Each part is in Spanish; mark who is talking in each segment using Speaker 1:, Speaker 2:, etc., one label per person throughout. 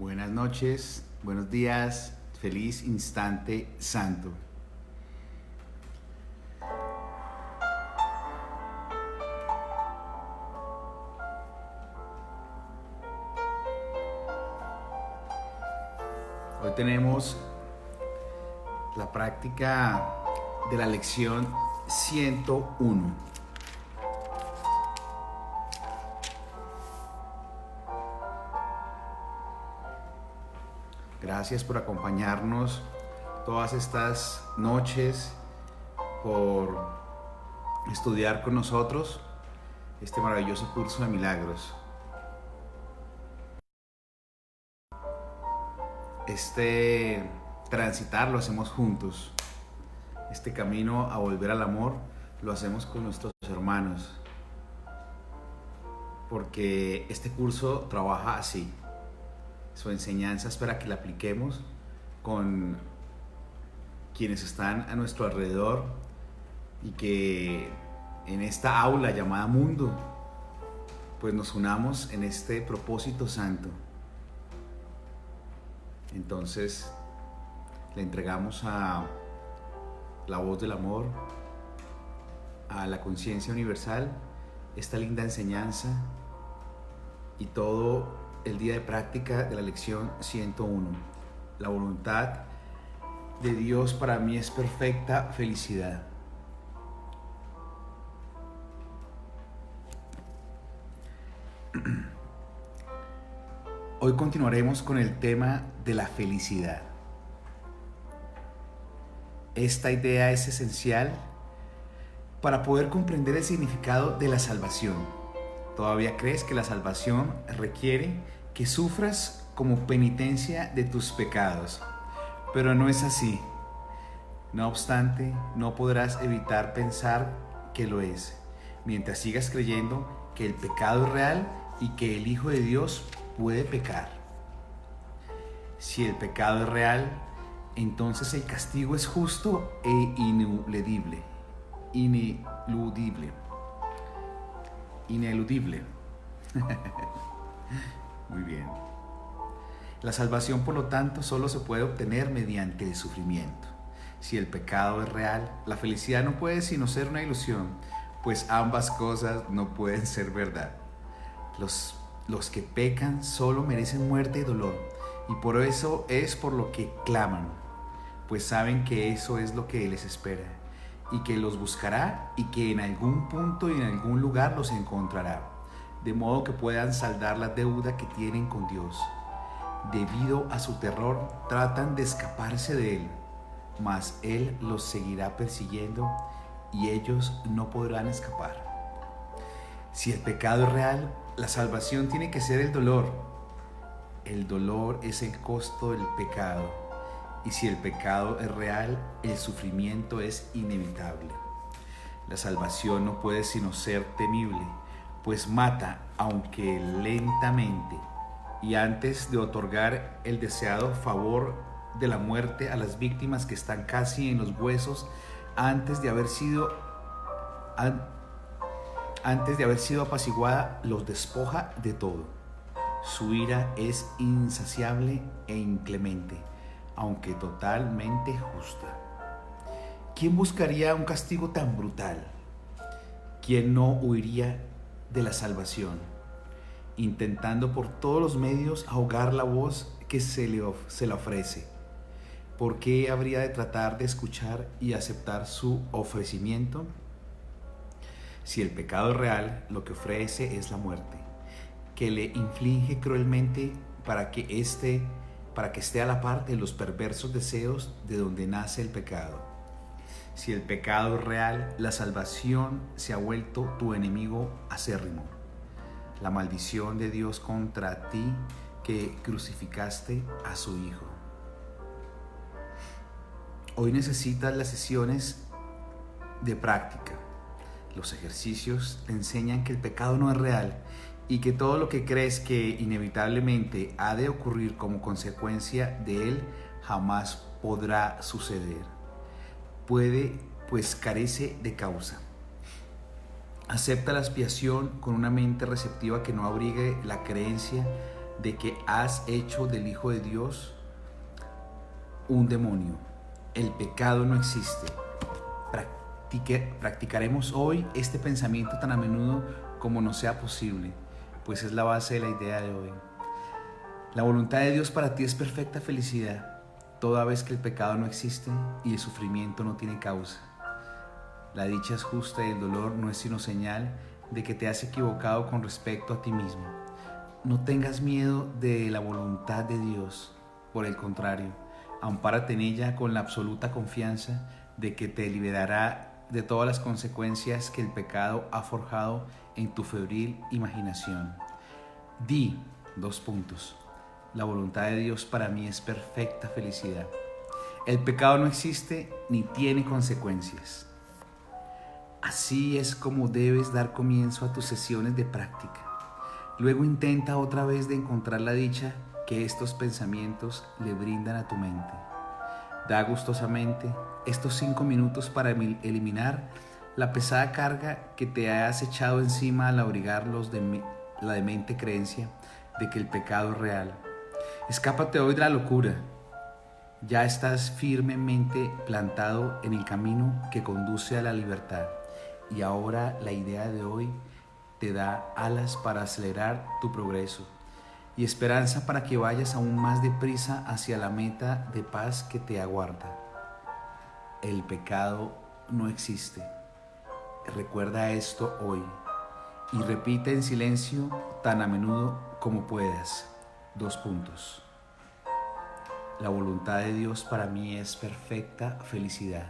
Speaker 1: Buenas noches, buenos días, feliz instante santo. Hoy tenemos la práctica de la lección 101. Gracias por acompañarnos todas estas noches, por estudiar con nosotros este maravilloso curso de milagros. Este transitar lo hacemos juntos. Este camino a volver al amor lo hacemos con nuestros hermanos. Porque este curso trabaja así. Su enseñanza es para que la apliquemos con quienes están a nuestro alrededor y que en esta aula llamada mundo pues nos unamos en este propósito santo. Entonces le entregamos a la voz del amor, a la conciencia universal, esta linda enseñanza y todo el día de práctica de la lección 101. La voluntad de Dios para mí es perfecta felicidad. Hoy continuaremos con el tema de la felicidad. Esta idea es esencial para poder comprender el significado de la salvación. ¿Todavía crees que la salvación requiere que sufras como penitencia de tus pecados? Pero no es así. No obstante, no podrás evitar pensar que lo es, mientras sigas creyendo que el pecado es real y que el Hijo de Dios puede pecar. Si el pecado es real, entonces el castigo es justo e ineludible. Ineludible. Muy bien. La salvación, por lo tanto, solo se puede obtener mediante el sufrimiento. Si el pecado es real, la felicidad no puede sino ser una ilusión, pues ambas cosas no pueden ser verdad. Los que pecan solo merecen muerte y dolor, y por eso es por lo que claman, pues saben que eso es lo que les espera, y que los buscará y que en algún punto y en algún lugar los encontrará, de modo que puedan saldar la deuda que tienen con Dios. Debido a su terror, tratan de escaparse de Él, mas Él los seguirá persiguiendo y ellos no podrán escapar. Si el pecado es real, la salvación tiene que ser el dolor. El dolor es el costo del pecado. Y si el pecado es real, el sufrimiento es inevitable. La salvación no puede sino ser temible, pues mata, aunque lentamente, y antes de otorgar el deseado favor de la muerte a las víctimas que están casi en los huesos, antes de haber sido apaciguada, los despoja de todo. Su ira es insaciable e inclemente, aunque totalmente justa. ¿Quién buscaría un castigo tan brutal? ¿Quién no huiría de la salvación, intentando por todos los medios ahogar la voz que se le ofrece? ¿Por qué habría de tratar de escuchar y aceptar su ofrecimiento? Si el pecado es real, lo que ofrece es la muerte, que le inflige cruelmente para que esté a la par de los perversos deseos de donde nace el pecado. Si el pecado es real, la salvación se ha vuelto tu enemigo acérrimo. La maldición de Dios contra ti que crucificaste a su Hijo. Hoy necesitas las sesiones de práctica. Los ejercicios te enseñan que el pecado no es real y que todo lo que crees que inevitablemente ha de ocurrir como consecuencia de él jamás podrá suceder. Pues carece de causa. Acepta la expiación con una mente receptiva que no abrigue la creencia de que has hecho del Hijo de Dios un demonio. El pecado no existe. Practicaremos hoy este pensamiento tan a menudo como nos sea posible, pues es la base de la idea de hoy. La voluntad de Dios para ti es perfecta felicidad, toda vez que el pecado no existe y el sufrimiento no tiene causa. La dicha es justa y el dolor no es sino señal de que te has equivocado con respecto a ti mismo. No tengas miedo de la voluntad de Dios, por el contrario, ampárate en ella con la absoluta confianza de que te liberará de todas las consecuencias que el pecado ha forjado en tu febril imaginación. Di, la voluntad de Dios para mí es perfecta felicidad. El pecado no existe ni tiene consecuencias. Así es como debes dar comienzo a tus sesiones de práctica. Luego intenta otra vez de encontrar la dicha que estos pensamientos le brindan a tu mente. Da gustosamente estos 5 minutos para eliminar la pesada carga que te has echado encima al abrigar la demente creencia de que el pecado es real. Escápate hoy de la locura. Ya estás firmemente plantado en el camino que conduce a la libertad. Y ahora la idea de hoy te da alas para acelerar tu progreso y esperanza para que vayas aún más deprisa hacia la meta de paz que te aguarda. El pecado no existe. Recuerda esto hoy y repite en silencio tan a menudo como puedas. La voluntad de Dios para mí es perfecta felicidad.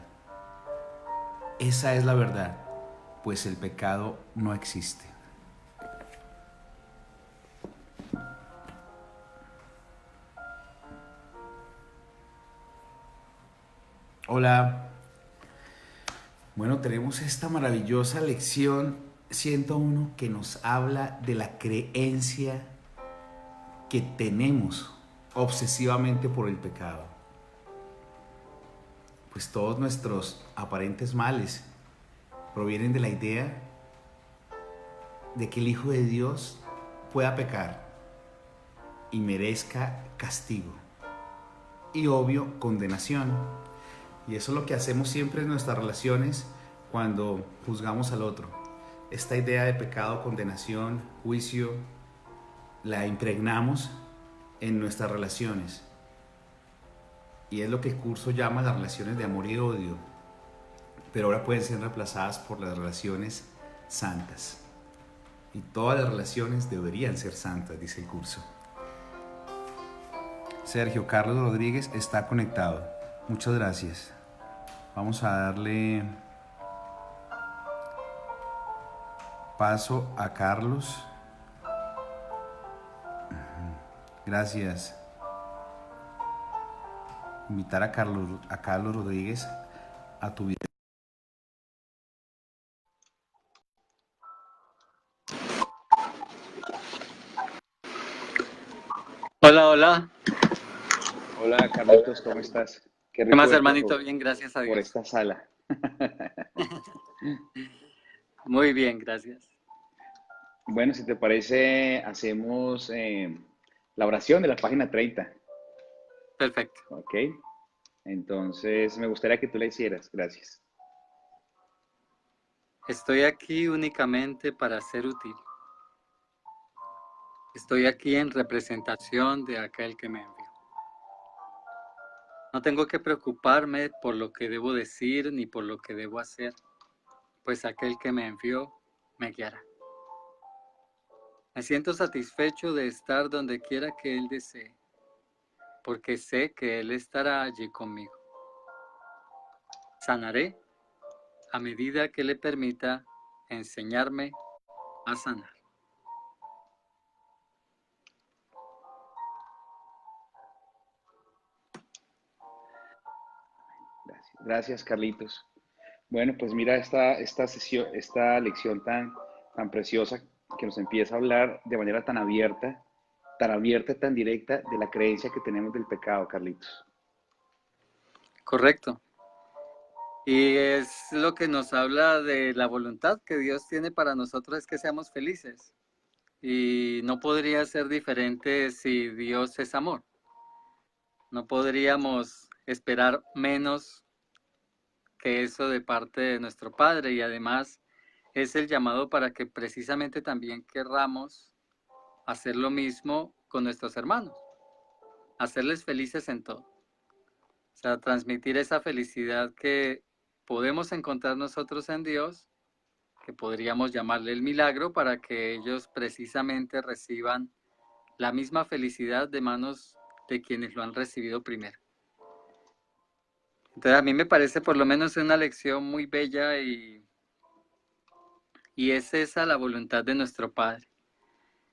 Speaker 1: Esa es la verdad, pues el pecado no existe. Hola. Bueno, tenemos esta maravillosa lección 101 que nos habla de la creencia que tenemos obsesivamente por el pecado. Pues todos nuestros aparentes males provienen de la idea de que el Hijo de Dios pueda pecar y merezca castigo y obvio condenación. Y eso es lo que hacemos siempre en nuestras relaciones cuando juzgamos al otro. Esta idea de pecado, condenación, juicio, la impregnamos en nuestras relaciones. Y es lo que el curso llama las relaciones de amor y odio. Pero ahora pueden ser reemplazadas por las relaciones santas. Y todas las relaciones deberían ser santas, dice el curso. Sergio Carlos Rodríguez está conectado. Muchas gracias. Vamos a darle paso a Carlos. Gracias. Invitar a Carlos Rodríguez a tu video.
Speaker 2: Hola, hola.
Speaker 3: Hola Carlitos, ¿cómo estás?
Speaker 2: ¿Qué más, hermanito? Bien, gracias a Dios.
Speaker 3: Por esta sala.
Speaker 2: Muy bien, gracias.
Speaker 3: Bueno, si te parece, hacemos la oración de la página 30.
Speaker 2: Perfecto.
Speaker 3: Ok. Entonces, me gustaría que tú la hicieras. Gracias.
Speaker 2: Estoy aquí únicamente para ser útil. Estoy aquí en representación de aquel que me envió. No tengo que preocuparme por lo que debo decir ni por lo que debo hacer, pues aquel que me envió me guiará. Me siento satisfecho de estar donde quiera que Él desee, porque sé que Él estará allí conmigo. Sanaré a medida que le permita enseñarme a sanar.
Speaker 3: Gracias, Carlitos. Bueno, pues mira esta lección tan preciosa que nos empieza a hablar de manera tan abierta, tan directa de la creencia que tenemos del pecado, Carlitos.
Speaker 2: Correcto. Y es lo que nos habla de la voluntad que Dios tiene para nosotros, es que seamos felices. y no podría ser diferente si Dios es amor. No podríamos esperar menos que eso de parte de nuestro Padre, y además es el llamado para que precisamente también querramos hacer lo mismo con nuestros hermanos, hacerles felices en todo. O sea, transmitir esa felicidad que podemos encontrar nosotros en Dios, que podríamos llamarle el milagro, para que ellos precisamente reciban la misma felicidad de manos de quienes lo han recibido primero. Entonces a mí me parece por lo menos una lección muy bella, y es esa la voluntad de nuestro Padre.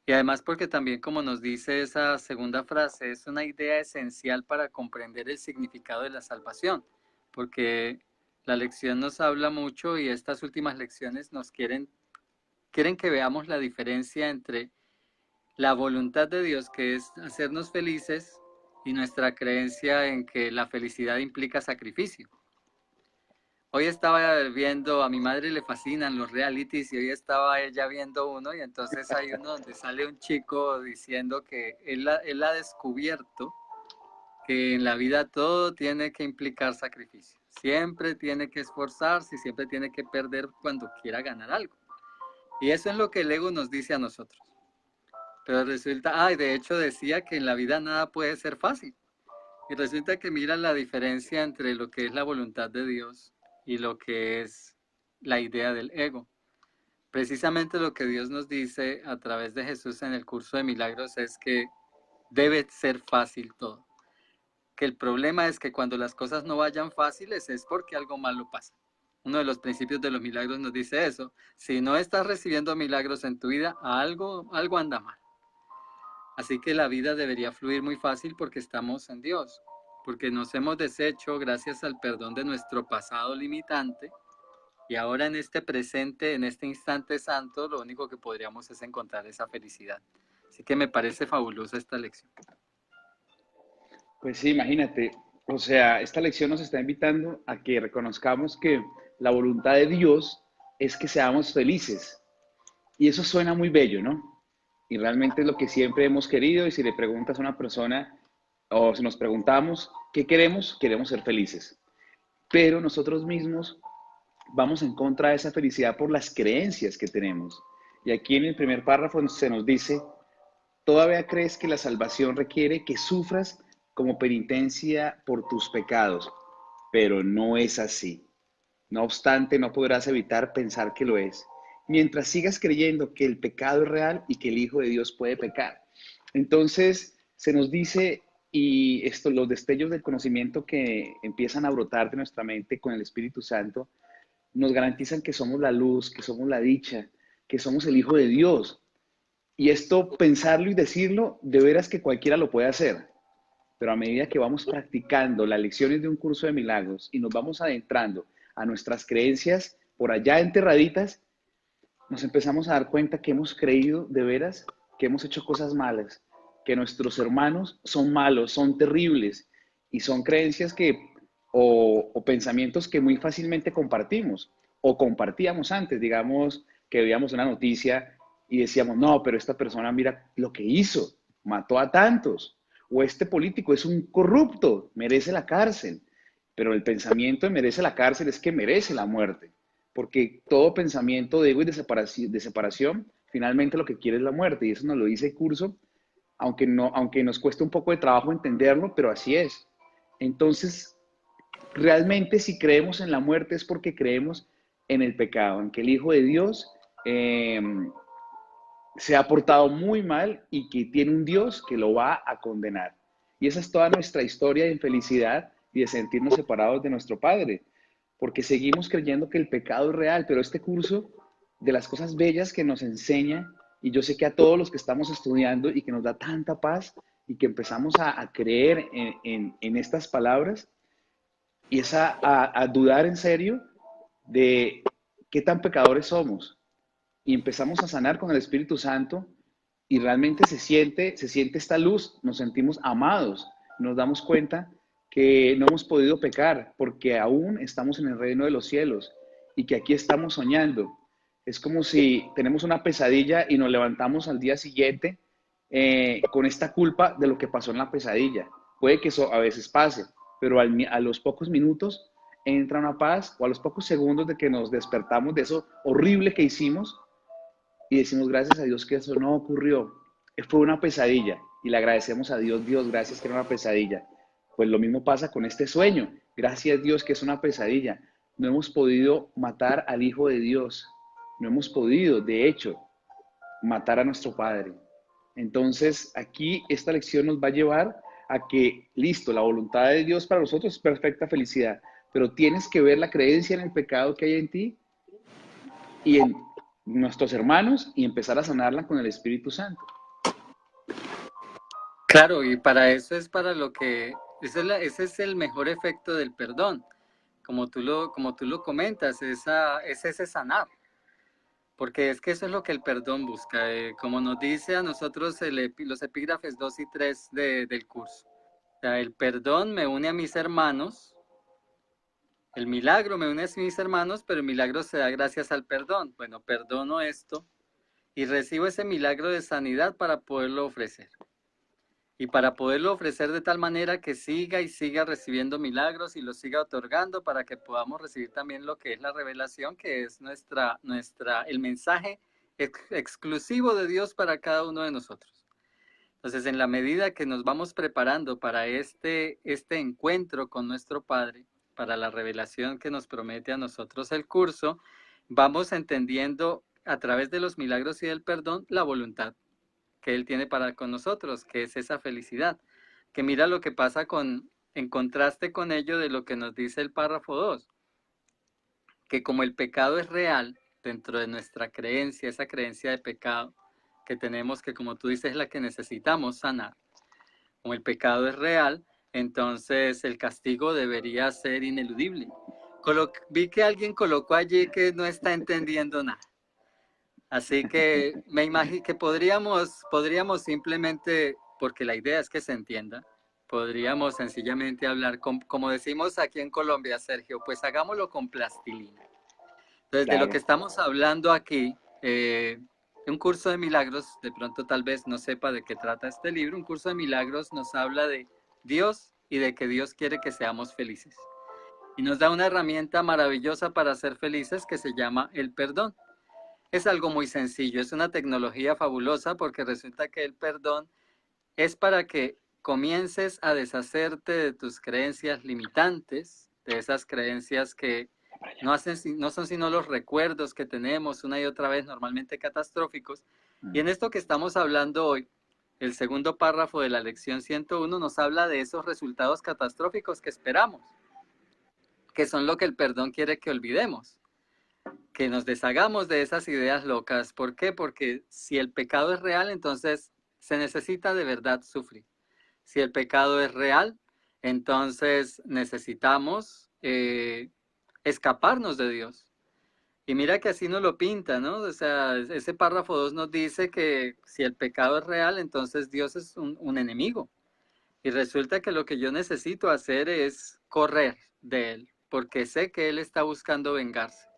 Speaker 2: Y además porque también, como nos dice esa segunda frase, es una idea esencial para comprender el significado de la salvación, porque la lección nos habla mucho, y estas últimas lecciones nos quieren que veamos la diferencia entre la voluntad de Dios, que es hacernos felices, y nuestra creencia en que la felicidad implica sacrificio. Hoy estaba viendo, a mi madre le fascinan los realities, y hoy estaba ella viendo uno, y entonces hay uno donde sale un chico diciendo que él ha descubierto que en la vida todo tiene que implicar sacrificio. Siempre tiene que esforzarse y siempre tiene que perder cuando quiera ganar algo. Y eso es lo que el ego nos dice a nosotros. Pero resulta, de hecho decía que en la vida nada puede ser fácil. Y resulta que mira la diferencia entre lo que es la voluntad de Dios y lo que es la idea del ego. Precisamente lo que Dios nos dice a través de Jesús en el curso de milagros es que debe ser fácil todo. Que el problema es que cuando las cosas no vayan fáciles es porque algo malo pasa. Uno de los principios de los milagros nos dice eso. Si no estás recibiendo milagros en tu vida, algo anda mal. Así que la vida debería fluir muy fácil porque estamos en Dios, porque nos hemos deshecho gracias al perdón de nuestro pasado limitante, y ahora en este presente, en este instante santo, lo único que podríamos es encontrar esa felicidad. Así que me parece fabulosa esta lección.
Speaker 3: Pues sí, imagínate, o sea, esta lección nos está invitando a que reconozcamos que la voluntad de Dios es que seamos felices. Y eso suena muy bello, ¿no? Y realmente es lo que siempre hemos querido. Y si le preguntas a una persona, o si nos preguntamos, ¿qué queremos? Queremos ser felices. Pero nosotros mismos vamos en contra de esa felicidad por las creencias que tenemos. Y aquí en el primer párrafo se nos dice: ¿todavía crees que la salvación requiere que sufras como penitencia por tus pecados? Pero no es así. No obstante, no podrás evitar pensar que lo es, mientras sigas creyendo que el pecado es real y que el Hijo de Dios puede pecar. Entonces, se nos dice, y esto, los destellos del conocimiento que empiezan a brotar de nuestra mente con el Espíritu Santo, nos garantizan que somos la luz, que somos la dicha, que somos el Hijo de Dios. Y esto, pensarlo y decirlo, de veras que cualquiera lo puede hacer. Pero a medida que vamos practicando las lecciones de un curso de milagros y nos vamos adentrando a nuestras creencias por allá enterraditas, nos empezamos a dar cuenta que hemos creído de veras que hemos hecho cosas malas, que nuestros hermanos son malos, son terribles, y son creencias o pensamientos que muy fácilmente compartimos o compartíamos antes. Digamos que veíamos una noticia y decíamos: no, pero esta persona mira lo que hizo, mató a tantos, o este político es un corrupto, merece la cárcel. Pero el pensamiento de merece la cárcel es que merece la muerte, porque todo pensamiento de ego y de separación finalmente lo que quiere es la muerte, y eso nos lo dice el curso, aunque nos cueste un poco de trabajo entenderlo, pero así es. Entonces, realmente, si creemos en la muerte es porque creemos en el pecado, en que el Hijo de Dios se ha portado muy mal y que tiene un Dios que lo va a condenar. Y esa es toda nuestra historia de infelicidad y de sentirnos separados de nuestro Padre, porque seguimos creyendo que el pecado es real. Pero este curso, de las cosas bellas que nos enseña, y yo sé que a todos los que estamos estudiando y que nos da tanta paz y que empezamos a creer en estas palabras, y es a dudar en serio de qué tan pecadores somos, y empezamos a sanar con el Espíritu Santo, y realmente se siente esta luz, nos sentimos amados, nos damos cuenta que no hemos podido pecar porque aún estamos en el reino de los cielos y que aquí estamos soñando. Es como si tenemos una pesadilla y nos levantamos al día siguiente con esta culpa de lo que pasó en la pesadilla. Puede que eso a veces pase, pero a los pocos minutos entra una paz, o a los pocos segundos de que nos despertamos de eso horrible que hicimos y decimos gracias a Dios que eso no ocurrió. Fue una pesadilla y le agradecemos a Dios, Dios, gracias que era una pesadilla. Pues lo mismo pasa con este sueño. Gracias a Dios que es una pesadilla. No hemos podido matar al Hijo de Dios. No hemos podido, de hecho, matar a nuestro Padre. Entonces, aquí esta lección nos va a llevar a que, listo, la voluntad de Dios para nosotros es perfecta felicidad, pero tienes que ver la creencia en el pecado que hay en ti y en nuestros hermanos y empezar a sanarla con el Espíritu Santo.
Speaker 2: Claro, y para eso es para lo que, ese es el mejor efecto del perdón. Como tú lo comentas, es ese sanar. Porque es que eso es lo que el perdón busca. Como nos dice a nosotros los epígrafes 2 y 3 del curso. O sea, el perdón me une a mis hermanos, el milagro me une a mis hermanos, pero el milagro se da gracias al perdón. Bueno, perdono esto y recibo ese milagro de sanidad para poderlo ofrecer. Y para poderlo ofrecer de tal manera que siga y siga recibiendo milagros y los siga otorgando para que podamos recibir también lo que es la revelación, que es el mensaje exclusivo de Dios para cada uno de nosotros. Entonces, en la medida que nos vamos preparando para este encuentro con nuestro Padre, para la revelación que nos promete a nosotros el curso, vamos entendiendo a través de los milagros y del perdón la voluntad que Él tiene para con nosotros, que es esa felicidad. Que mira lo que pasa en contraste con ello de lo que nos dice el párrafo 2, que como el pecado es real dentro de nuestra creencia, esa creencia de pecado que tenemos, que como tú dices es la que necesitamos sanar, como el pecado es real, entonces el castigo debería ser ineludible. Vi que alguien colocó allí que no está entendiendo nada. Así que me imagino que podríamos simplemente, porque la idea es que se entienda, podríamos sencillamente hablar, como decimos aquí en Colombia, Sergio, pues hagámoslo con plastilina. Entonces, claro, de lo que estamos hablando aquí, un curso de milagros, de pronto tal vez no sepa de qué trata este libro, un curso de milagros nos habla de Dios y de que Dios quiere que seamos felices. Y nos da una herramienta maravillosa para ser felices que se llama el perdón. Es algo muy sencillo, es una tecnología fabulosa porque resulta que el perdón es para que comiences a deshacerte de tus creencias limitantes, de esas creencias que no son sino los recuerdos que tenemos una y otra vez, normalmente catastróficos. Y en esto que estamos hablando hoy, el segundo párrafo de la lección 101 nos habla de esos resultados catastróficos que esperamos, que son lo que el perdón quiere que olvidemos. Que nos deshagamos de esas ideas locas. ¿Por qué? Porque si el pecado es real, entonces se necesita de verdad sufrir. Si el pecado es real, entonces necesitamos escaparnos de Dios. Y mira que así nos lo pinta, ¿no? O sea, ese párrafo 2 nos dice que si el pecado es real, entonces Dios es un enemigo. Y resulta que lo que yo necesito hacer es correr de Él, porque sé que Él está buscando vengarse.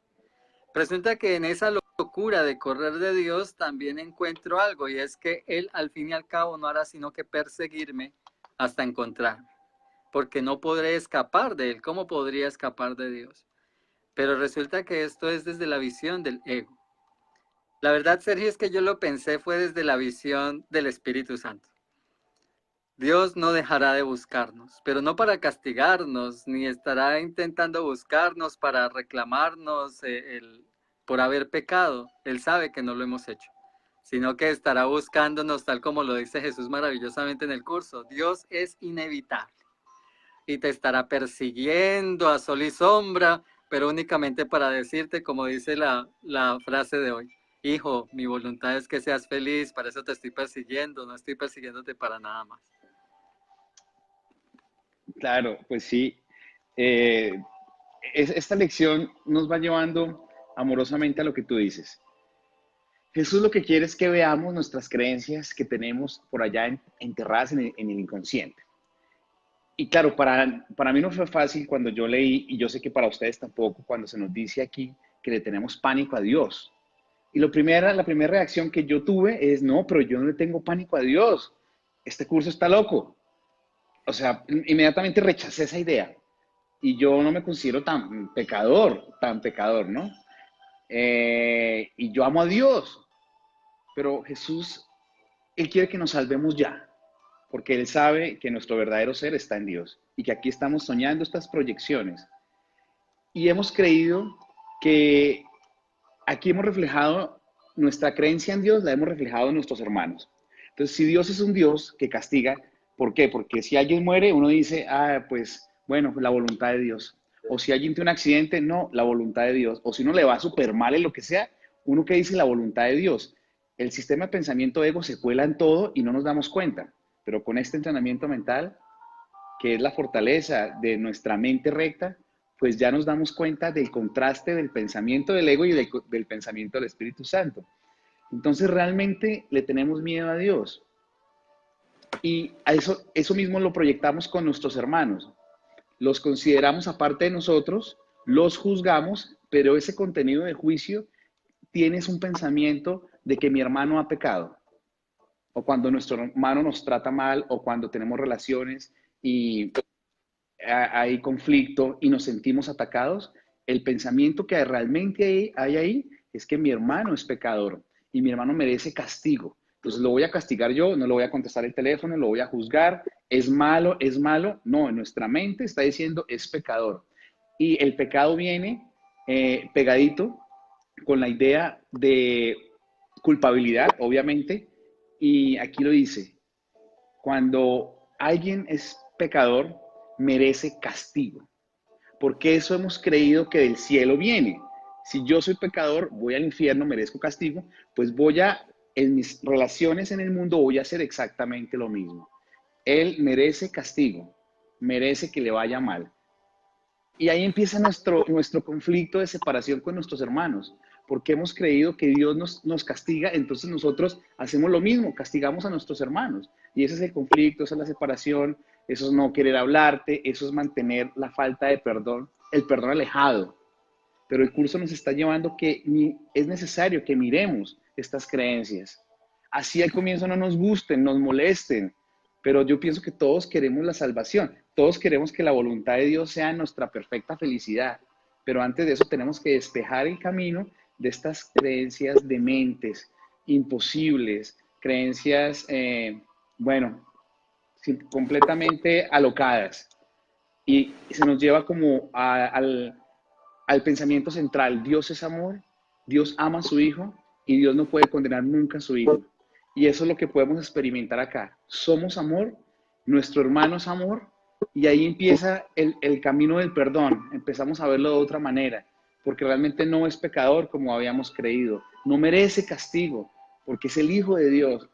Speaker 2: Resulta que en esa locura de correr de Dios también encuentro algo, y es que Él al fin y al cabo no hará sino que perseguirme hasta encontrarme, porque no podré escapar de Él. ¿Cómo podría escapar de Dios? Pero resulta que esto es desde la visión del ego. La verdad, Sergio, es que yo lo pensé fue desde la visión del Espíritu Santo. Dios no dejará de buscarnos, pero no para castigarnos, ni estará intentando buscarnos para reclamarnos por haber pecado. Él sabe que no lo hemos hecho, sino que estará buscándonos tal como lo dice Jesús maravillosamente en el curso. Dios es inevitable y te estará persiguiendo a sol y sombra, pero únicamente para decirte, como dice la frase de hoy, hijo, mi voluntad es que seas feliz, para eso te estoy persiguiendo, no estoy persiguiéndote para nada más.
Speaker 3: Claro, pues sí. Esta lección nos va llevando amorosamente a lo que tú dices. Jesús lo que quiere es que veamos nuestras creencias que tenemos por allá enterradas en el inconsciente. Y claro, para mí no fue fácil cuando yo leí, y yo sé que para ustedes tampoco, cuando se nos dice aquí que le tenemos pánico a Dios. Y la primera reacción que yo tuve es, no, pero yo no le tengo pánico a Dios. Este curso está loco. O sea, inmediatamente rechacé esa idea. Y yo no me considero tan pecador, ¿no? Y yo amo a Dios. Pero Jesús, Él quiere que nos salvemos ya. Porque Él sabe que nuestro verdadero ser está en Dios. Y que aquí estamos soñando estas proyecciones. Y hemos creído que aquí hemos reflejado nuestra creencia en Dios, la hemos reflejado en nuestros hermanos. Entonces, si Dios es un Dios que castiga, ¿por qué? Porque si alguien muere, uno dice, pues, bueno, la voluntad de Dios. O si alguien tiene un accidente, no, la voluntad de Dios. O si uno le va súper mal en lo que sea, uno que dice la voluntad de Dios. El sistema de pensamiento ego se cuela en todo y no nos damos cuenta. Pero con este entrenamiento mental, que es la fortaleza de nuestra mente recta, pues ya nos damos cuenta del contraste del pensamiento del ego y del pensamiento del Espíritu Santo. Entonces realmente le tenemos miedo a Dios. Y a eso mismo lo proyectamos con nuestros hermanos. Los consideramos aparte de nosotros, los juzgamos, pero ese contenido de juicio tienes un pensamiento de que mi hermano ha pecado. O cuando nuestro hermano nos trata mal, o cuando tenemos relaciones y hay conflicto y nos sentimos atacados, el pensamiento que realmente hay ahí es que mi hermano es pecador y mi hermano merece castigo. Entonces lo voy a castigar yo, no lo voy a contestar el teléfono, lo voy a juzgar, es malo, es malo. No, en nuestra mente está diciendo es pecador. Y el pecado viene pegadito con la idea de culpabilidad, obviamente, y aquí lo dice, cuando alguien es pecador, merece castigo, porque eso hemos creído que del cielo viene. Si yo soy pecador, voy al infierno, merezco castigo, pues en mis relaciones en el mundo voy a hacer exactamente lo mismo. Él merece castigo, merece que le vaya mal. Y ahí empieza nuestro conflicto de separación con nuestros hermanos, porque hemos creído que Dios nos castiga, entonces nosotros hacemos lo mismo, castigamos a nuestros hermanos. Y ese es el conflicto, esa es la separación, eso es no querer hablarte, eso es mantener la falta de perdón, el perdón alejado. Pero el curso nos está llevando que es necesario que miremos estas creencias. Así al comienzo no nos gusten, nos molesten, pero yo pienso que todos queremos la salvación, todos queremos que la voluntad de Dios sea nuestra perfecta felicidad, pero antes de eso tenemos que despejar el camino de estas creencias dementes, imposibles, creencias, completamente alocadas. Y se nos lleva como al pensamiento central, Dios es amor, Dios ama a su Hijo y Dios no puede condenar nunca a su Hijo. Y eso es lo que podemos experimentar acá. Somos amor, nuestro hermano es amor, y ahí empieza el camino del perdón. Empezamos a verlo de otra manera, porque realmente no es pecador como habíamos creído. No merece castigo, porque es el Hijo de Dios.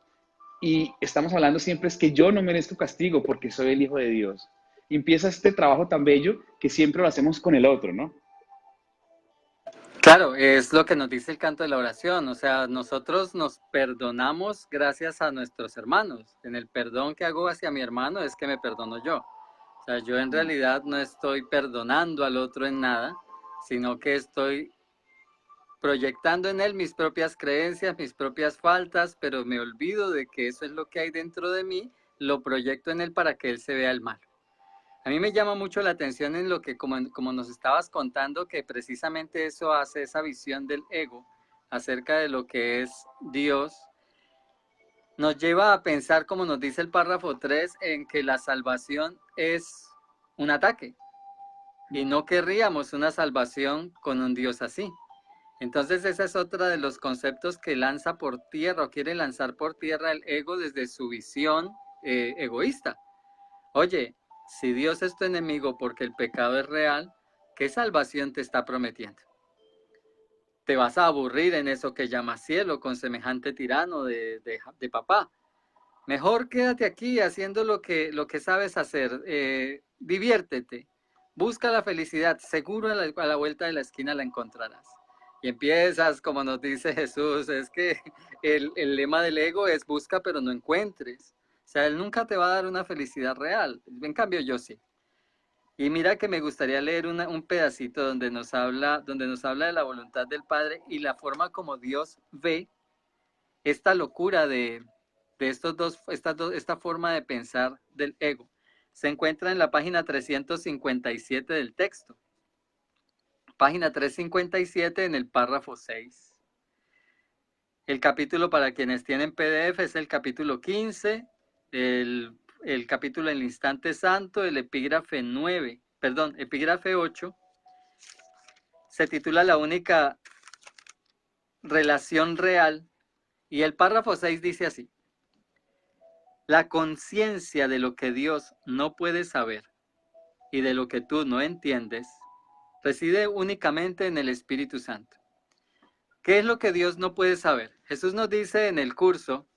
Speaker 3: Y estamos hablando siempre es que yo no merezco castigo porque soy el Hijo de Dios. Y empieza este trabajo tan bello que siempre lo hacemos con el otro, ¿no?
Speaker 2: Claro, es lo que nos dice el canto de la oración, o sea, nosotros nos perdonamos gracias a nuestros hermanos. En el perdón que hago hacia mi hermano es que me perdono yo. O sea, yo en realidad no estoy perdonando al otro en nada, sino que estoy proyectando en él mis propias creencias, mis propias faltas, pero me olvido de que eso es lo que hay dentro de mí, lo proyecto en él para que él se vea el mal. A mí me llama mucho la atención en lo que, como nos estabas contando, que precisamente eso hace esa visión del ego acerca de lo que es Dios, nos lleva a pensar, como nos dice el párrafo 3, en que la salvación es un ataque y no querríamos una salvación con un Dios así. Entonces esa es otra de los conceptos que lanza por tierra o quiere lanzar por tierra el ego desde su visión egoísta. Oye, si Dios es tu enemigo porque el pecado es real, ¿qué salvación te está prometiendo? Te vas a aburrir en eso que llamas cielo con semejante tirano de papá. Mejor quédate aquí haciendo lo que sabes hacer. Diviértete. Busca la felicidad. Seguro a la vuelta de la esquina la encontrarás. Y empiezas, como nos dice Jesús, es que el lema del ego es busca pero no encuentres. O sea, él nunca te va a dar una felicidad real. En cambio, yo sí. Y mira que me gustaría leer un pedacito donde nos habla de la voluntad del Padre y la forma como Dios ve esta locura de esta forma de pensar del ego. Se encuentra en la página 357 del texto. Página 357 en el párrafo 6. El capítulo para quienes tienen PDF es el capítulo 15, el capítulo El Instante Santo, el epígrafe 8. Se titula La única relación real y el párrafo 6 dice así: la conciencia de lo que Dios no puede saber y de lo que tú no entiendes reside únicamente en el Espíritu Santo. ¿Qué es lo que Dios no puede saber? Jesús nos dice en el curso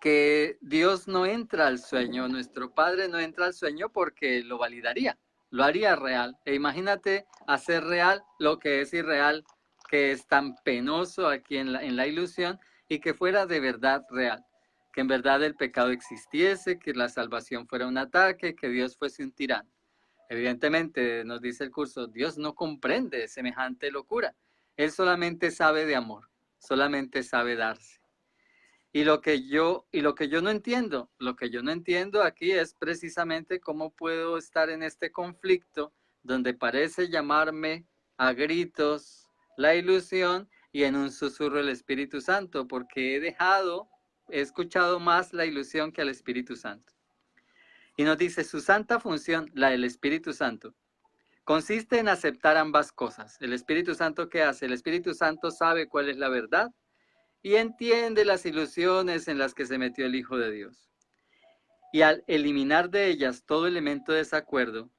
Speaker 2: que Dios no entra al sueño, nuestro Padre no entra al sueño porque lo validaría, lo haría real. E imagínate hacer real lo que es irreal, que es tan penoso aquí en la ilusión, y que fuera de verdad real, que en verdad el pecado existiese, que la salvación fuera un ataque, que Dios fuese un tirano. Evidentemente, nos dice el curso, Dios no comprende semejante locura. Él solamente sabe de amor, solamente sabe darse. Y lo que yo no entiendo, aquí es precisamente cómo puedo estar en este conflicto donde parece llamarme a gritos la ilusión y en un susurro el Espíritu Santo, porque he escuchado más la ilusión que al Espíritu Santo. Y nos dice, su santa función, la del Espíritu Santo, consiste en aceptar ambas cosas. ¿El Espíritu Santo qué hace? El Espíritu Santo sabe cuál es la verdad y entiende las ilusiones en las que se metió el Hijo de Dios. Y al eliminar de ellas todo elemento de desacuerdo,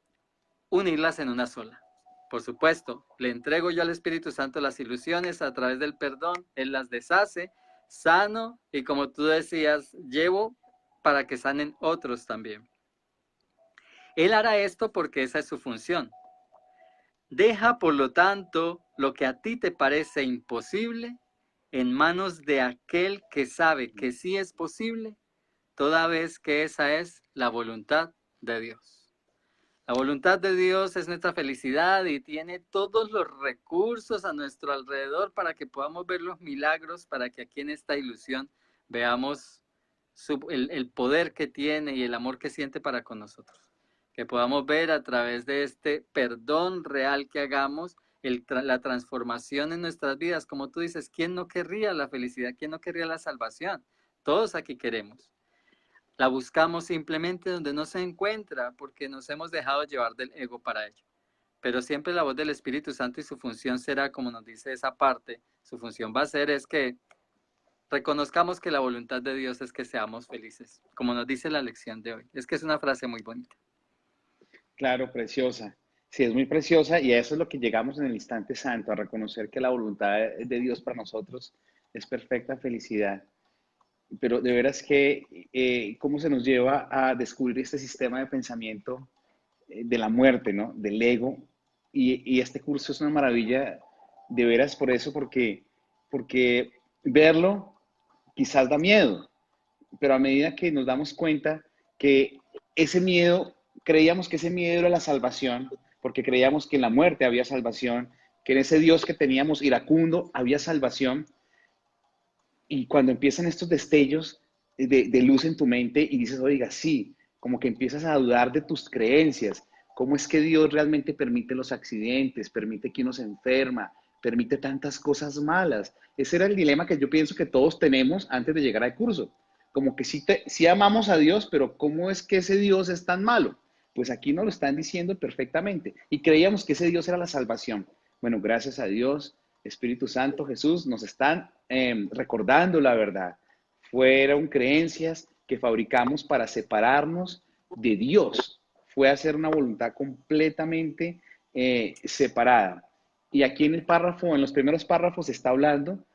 Speaker 2: unirlas en una sola. Por supuesto, le entrego yo al Espíritu Santo las ilusiones a través del perdón, Él las deshace, sano y, como tú decías, llevo para que sanen otros también. Él hará esto porque esa es su función. Deja, por lo tanto, lo que a ti te parece imposible en manos de aquel que sabe que sí es posible, toda vez que esa es la voluntad de Dios. La voluntad de Dios es nuestra felicidad y tiene todos los recursos a nuestro alrededor para que podamos ver los milagros, para que aquí en esta ilusión veamos el poder que tiene y el amor que siente para con nosotros. Que podamos ver a través de este perdón real que hagamos, la transformación en nuestras vidas. Como tú dices, ¿quién no querría la felicidad? ¿Quién no querría la salvación? Todos aquí queremos. La buscamos simplemente donde no se encuentra porque nos hemos dejado llevar del ego para ello. Pero siempre la voz del Espíritu Santo y su función será, como nos dice esa parte, su función va a ser es que reconozcamos que la voluntad de Dios es que seamos felices, como nos dice la lección de hoy. Es que es una frase muy bonita.
Speaker 3: Claro, preciosa. Sí, es muy preciosa y a eso es lo que llegamos en el instante santo, a reconocer que la voluntad de Dios para nosotros es perfecta felicidad. Pero de veras que, ¿cómo se nos lleva a descubrir este sistema de pensamiento de la muerte, ¿no? Del ego. Y este curso es una maravilla, de veras por eso, porque verlo quizás da miedo, pero a medida que nos damos cuenta que ese miedo, creíamos que ese miedo era la salvación, porque creíamos que en la muerte había salvación, que en ese Dios que teníamos iracundo había salvación. Y cuando empiezan estos destellos de luz en tu mente y dices, oiga, sí, como que empiezas a dudar de tus creencias, cómo es que Dios realmente permite los accidentes, permite que uno se enferma, permite tantas cosas malas. Ese era el dilema que yo pienso que todos tenemos antes de llegar al curso. Como que sí amamos a Dios, pero ¿cómo es que ese Dios es tan malo? Pues aquí nos lo están diciendo perfectamente. Y creíamos que ese Dios era la salvación. Bueno, gracias a Dios, Espíritu Santo, Jesús, nos están recordando la verdad. Fueron creencias que fabricamos para separarnos de Dios. Fue hacer una voluntad completamente separada. Y aquí en el párrafo, en los primeros párrafos, está hablando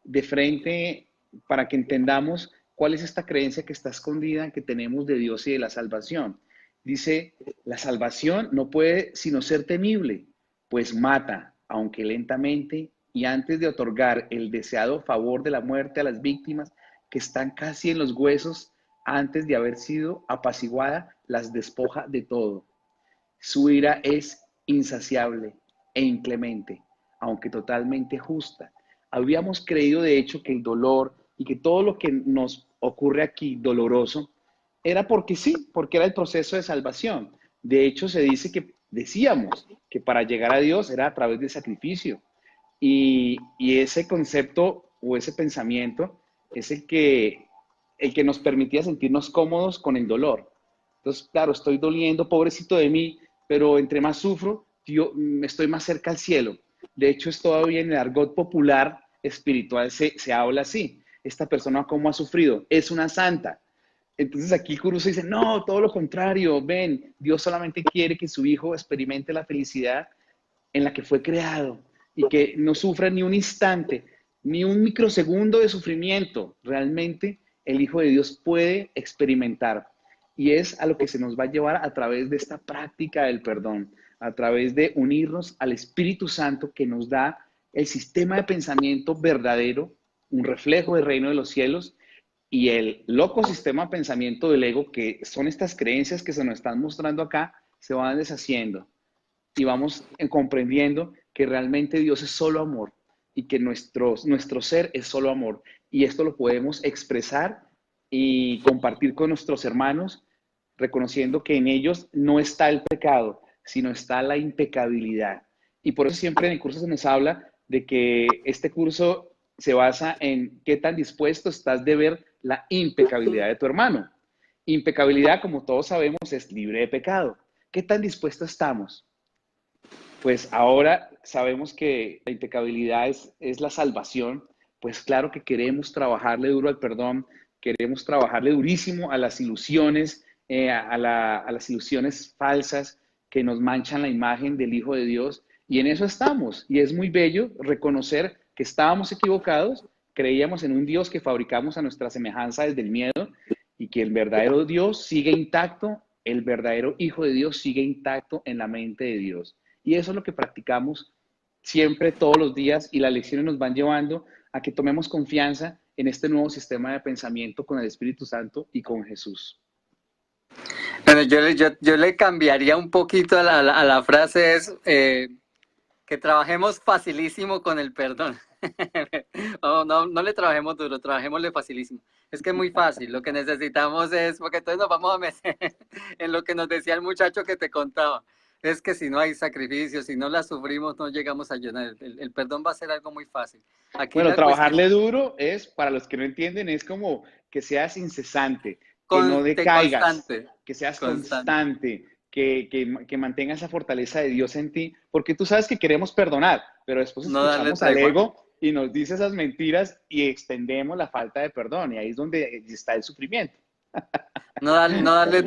Speaker 3: de frente para que entendamos cuál es esta creencia que está escondida que tenemos de Dios y de la salvación. Dice, la salvación no puede sino ser temible, pues mata, aunque lentamente, y antes de otorgar el deseado favor de la muerte a las víctimas que están casi en los huesos, antes de haber sido apaciguada, las despoja de todo. Su ira es insaciable e inclemente, aunque totalmente justa. Habíamos creído, de hecho, que el dolor y que todo lo que nos ocurre aquí doloroso era porque sí, porque era el proceso de salvación. De hecho, decíamos que para llegar a Dios era a través del sacrificio. Y ese concepto o ese pensamiento es el que nos permitía sentirnos cómodos con el dolor. Entonces, claro, estoy doliendo, pobrecito de mí, pero entre más sufro, estoy más cerca al cielo. De hecho, es todavía en el argot popular espiritual se habla así. Esta persona, ¿cómo ha sufrido? Es una santa. Entonces aquí Kuruso dice, no, todo lo contrario, ven, Dios solamente quiere que su hijo experimente la felicidad en la que fue creado y que no sufra ni un instante, ni un microsegundo de sufrimiento. Realmente el Hijo de Dios puede experimentar. Y es a lo que se nos va a llevar a través de esta práctica del perdón, a través de unirnos al Espíritu Santo que nos da el sistema de pensamiento verdadero, un reflejo del reino de los cielos, y el loco sistema de pensamiento del ego, que son estas creencias que se nos están mostrando acá, se van deshaciendo y vamos comprendiendo que realmente Dios es solo amor y que nuestro ser es solo amor. Y esto lo podemos expresar y compartir con nuestros hermanos, reconociendo que en ellos no está el pecado, sino está la impecabilidad. Y por eso siempre en el curso se nos habla de que este curso se basa en qué tan dispuesto estás de ver la impecabilidad de tu hermano. Impecabilidad, como todos sabemos, es libre de pecado. ¿Qué tan dispuestos estamos? Pues ahora sabemos que la impecabilidad es la salvación, pues claro que queremos trabajarle duro al perdón, queremos trabajarle durísimo a las ilusiones, a las ilusiones falsas que nos manchan la imagen del Hijo de Dios, y en eso estamos. Y es muy bello reconocer que estábamos equivocados, creíamos en un Dios que fabricamos a nuestra semejanza desde el miedo, y que el verdadero Dios sigue intacto, el verdadero Hijo de Dios sigue intacto en la mente de Dios. Y eso es lo que practicamos siempre, todos los días, y las lecciones nos van llevando a que tomemos confianza en este nuevo sistema de pensamiento con el Espíritu Santo y con Jesús.
Speaker 2: Bueno, yo le cambiaría un poquito a la frase, es que trabajemos facilísimo con el perdón. No le trabajemos duro, trabajémosle facilísimo. Es que es muy fácil, lo que necesitamos es, porque entonces nos vamos a meter en lo que nos decía el muchacho que te contaba. Es que si no hay sacrificio, si no la sufrimos, no llegamos a llenar. El perdón va a ser algo muy fácil. Aquí
Speaker 3: Bueno,
Speaker 2: la cuestión
Speaker 3: trabajarle duro es, para los que no entienden, es como que seas incesante, que no decaigas,
Speaker 2: constante,
Speaker 3: que seas
Speaker 2: constante.
Speaker 3: constante, que mantengas esa fortaleza de Dios en ti, porque tú sabes que queremos perdonar, pero después
Speaker 2: No darle
Speaker 3: escuchamos al
Speaker 2: tregua.
Speaker 3: ego y nos dice esas mentiras y extendemos la falta de perdón, y ahí es donde está el sufrimiento.
Speaker 2: No darle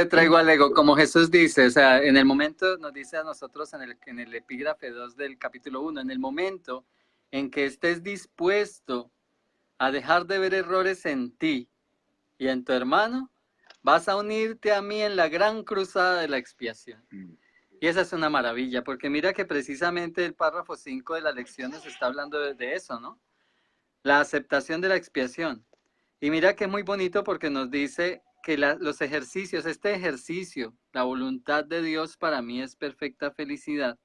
Speaker 2: tregua al ego, como Jesús dice, o sea, en el momento, nos dice a nosotros en el epígrafe 2 del capítulo 1, en el momento en que estés dispuesto a dejar de ver errores en ti y en tu hermano, vas a unirte a mí en la gran cruzada de la expiación. Y esa es una maravilla, porque mira que precisamente el párrafo 5 de la lección nos está hablando de eso, ¿no? La aceptación de la expiación. Y mira que es muy bonito porque nos dice que los ejercicios, este ejercicio, la voluntad de Dios para mí es perfecta felicidad.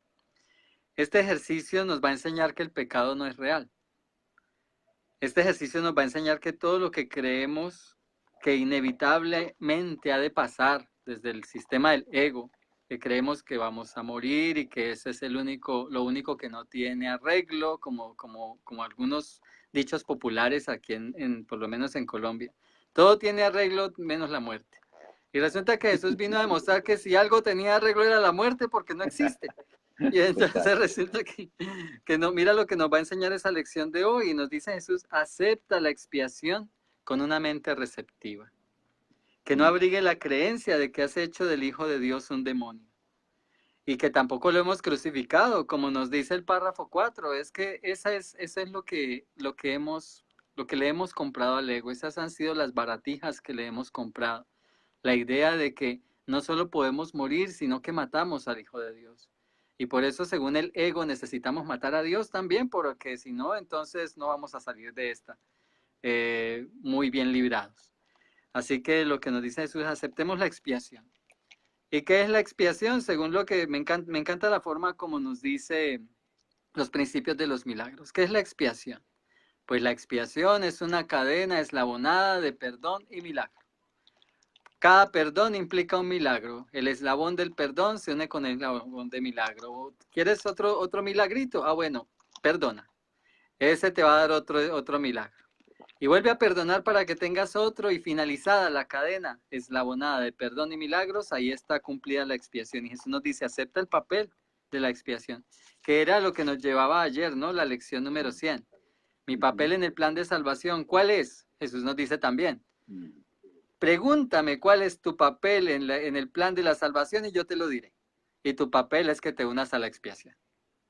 Speaker 2: Este ejercicio nos va a enseñar que el pecado no es real. Este ejercicio nos va a enseñar que todo lo que creemos que inevitablemente ha de pasar desde el sistema del ego, que creemos que vamos a morir y que ese es lo único que no tiene arreglo, como algunos dichos populares aquí por lo menos en Colombia. Todo tiene arreglo menos la muerte. Y resulta que Jesús vino a demostrar que si algo tenía arreglo era la muerte porque no existe. Y entonces resulta que no, mira lo que nos va a enseñar esa lección de hoy. Y nos dice Jesús, acepta la expiación con una mente receptiva. Que no abrigue la creencia de que has hecho del Hijo de Dios un demonio. Y que tampoco lo hemos crucificado, como nos dice el párrafo 4. Es que eso es lo que le hemos comprado al ego. Esas han sido las baratijas que le hemos comprado. La idea de que no solo podemos morir, sino que matamos al Hijo de Dios. Y por eso, según el ego, necesitamos matar a Dios también, porque si no, entonces no vamos a salir de esta muy bien librados. Así que lo que nos dice Jesús es aceptemos la expiación. ¿Y qué es la expiación? Según lo que me encanta la forma como nos dice los principios de los milagros. ¿Qué es la expiación? Pues la expiación es una cadena eslabonada de perdón y milagro. Cada perdón implica un milagro. El eslabón del perdón se une con el eslabón de milagro. ¿Quieres otro milagrito? Ah, bueno, perdona. Ese te va a dar otro milagro. Y vuelve a perdonar para que tengas otro, y finalizada la cadena eslabonada de perdón y milagros, ahí está cumplida la expiación. Y Jesús nos dice, acepta el papel de la expiación, que era lo que nos llevaba ayer, ¿no? La lección número 100. Mi papel en el plan de salvación, ¿cuál es? Jesús nos dice también, pregúntame cuál es tu papel en el plan de la salvación y yo te lo diré. Y tu papel es que te unas a la expiación.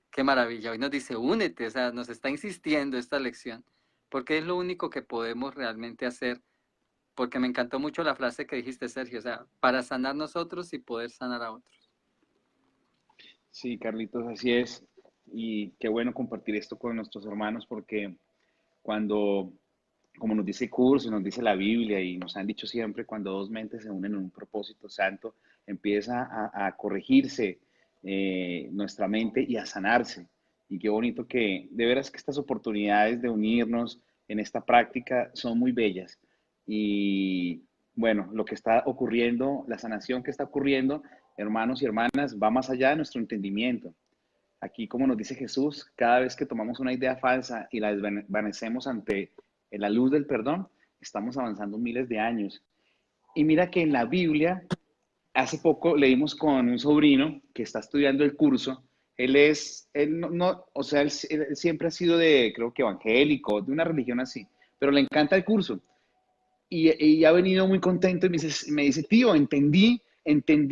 Speaker 2: Qué maravilla. Hoy nos dice, únete, o sea, nos está insistiendo esta lección, porque es lo único que podemos realmente hacer, porque me encantó mucho la frase que dijiste, Sergio, o sea, para sanar nosotros y poder sanar a otros.
Speaker 3: Sí, Carlitos, así es. Y qué bueno compartir esto con nuestros hermanos porque cuando, como nos dice el curso, nos dice la Biblia y nos han dicho siempre, cuando dos mentes se unen en un propósito santo, empieza a corregirse nuestra mente y a sanarse. Y qué bonito que, de veras que estas oportunidades de unirnos en esta práctica son muy bellas. Y bueno, lo que está ocurriendo, la sanación que está ocurriendo, hermanos y hermanas, va más allá de nuestro entendimiento. Aquí, como nos dice Jesús, cada vez que tomamos una idea falsa y la desvanecemos ante la luz del perdón, estamos avanzando miles de años. Y mira que en la Biblia, hace poco leímos con un sobrino que está estudiando el curso. Él no, o sea, él siempre ha sido de, creo que evangélico, de una religión así, pero le encanta el curso. Y ha venido muy contento y me dice, tío, entendí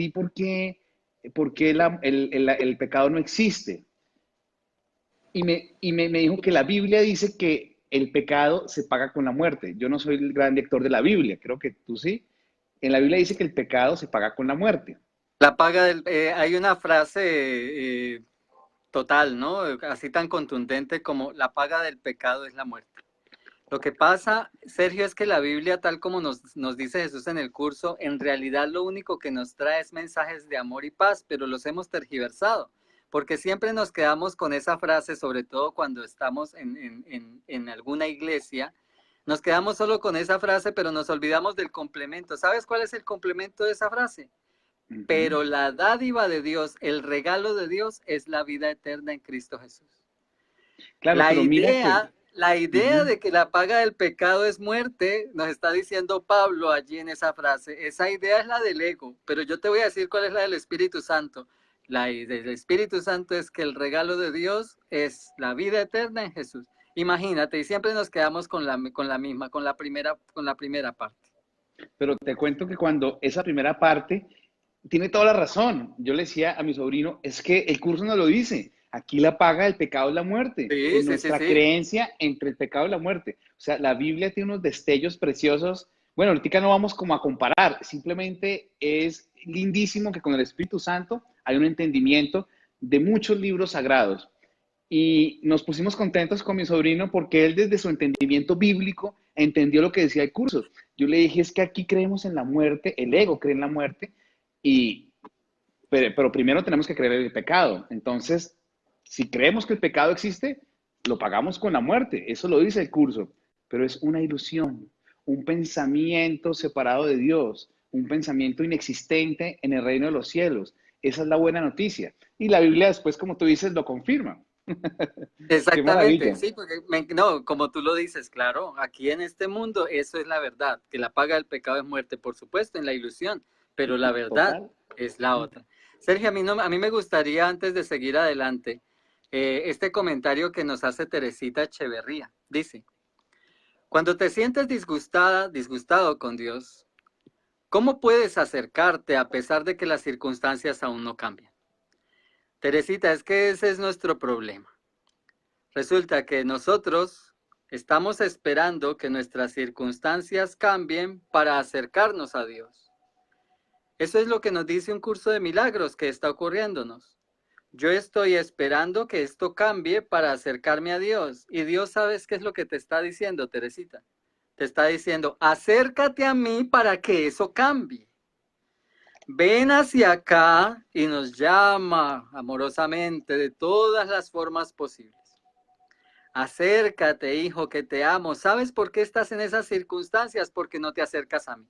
Speaker 3: por qué el pecado no existe. Me dijo que la Biblia dice que el pecado se paga con la muerte. Yo no soy el gran lector de la Biblia, creo que tú sí. En la Biblia dice que el pecado se paga con la muerte.
Speaker 2: La paga del, hay una frase total, ¿no? Así tan contundente como la paga del pecado es la muerte. Lo que pasa, Sergio, es que la Biblia, tal como nos dice Jesús en el curso, en realidad lo único que nos trae es mensajes de amor y paz, pero los hemos tergiversado, porque siempre nos quedamos con esa frase, sobre todo cuando estamos en alguna iglesia, nos quedamos solo con esa frase, pero nos olvidamos del complemento. ¿Sabes cuál es el complemento de esa frase? Pero la dádiva de Dios, el regalo de Dios, es la vida eterna en Cristo Jesús.
Speaker 3: Claro, pero mira que...
Speaker 2: La idea de que la paga del pecado es muerte, nos está diciendo Pablo allí en esa frase. Esa idea es la del ego, pero yo te voy a decir cuál es la del Espíritu Santo. La del Espíritu Santo es que el regalo de Dios es la vida eterna en Jesús. Imagínate, y siempre nos quedamos con la primera parte.
Speaker 3: Pero te cuento que cuando esa primera parte tiene toda la razón. Yo le decía a mi sobrino, es que el curso no lo dice. Aquí la paga del pecado es la muerte.
Speaker 2: Sí,
Speaker 3: En
Speaker 2: sí, sí,
Speaker 3: nuestra
Speaker 2: sí.
Speaker 3: creencia entre el pecado y la muerte. O sea, la Biblia tiene unos destellos preciosos. Bueno, ahorita no vamos como a comparar. Simplemente es lindísimo que con el Espíritu Santo hay un entendimiento de muchos libros sagrados. Y nos pusimos contentos con mi sobrino porque él desde su entendimiento bíblico entendió lo que decía el curso. Yo le dije, es que aquí creemos en la muerte, el ego cree en la muerte, pero primero tenemos que creer en el pecado. Entonces, si creemos que el pecado existe, lo pagamos con la muerte. Eso lo dice el curso. Pero es una ilusión, un pensamiento separado de Dios, un pensamiento inexistente en el reino de los cielos. Esa es la buena noticia. Y la Biblia después, como tú dices, lo confirma. Qué
Speaker 2: Exactamente,
Speaker 3: maravilla.
Speaker 2: sí, porque no, como tú lo dices, claro, aquí en este mundo eso es la verdad, que la paga del pecado es muerte, por supuesto, en la ilusión, pero la verdad
Speaker 3: Total.
Speaker 2: es la otra. Sergio, a mí me gustaría, antes de seguir adelante, este comentario que nos hace Teresita Echeverría. Dice, cuando te sientes disgustado con Dios, ¿cómo puedes acercarte a pesar de que las circunstancias aún no cambian? Teresita, es que ese es nuestro problema. Resulta que nosotros estamos esperando que nuestras circunstancias cambien para acercarnos a Dios. Eso es lo que nos dice un curso de milagros que está ocurriéndonos. Yo estoy esperando que esto cambie para acercarme a Dios. Y Dios, ¿sabes qué es lo que te está diciendo, Teresita? Te está diciendo, acércate a mí para que eso cambie. ven hacia acá y nos llama amorosamente de todas las formas posibles. Acércate, hijo, que te amo. ¿Sabes por qué estás en esas circunstancias? Porque no te acercas a mí.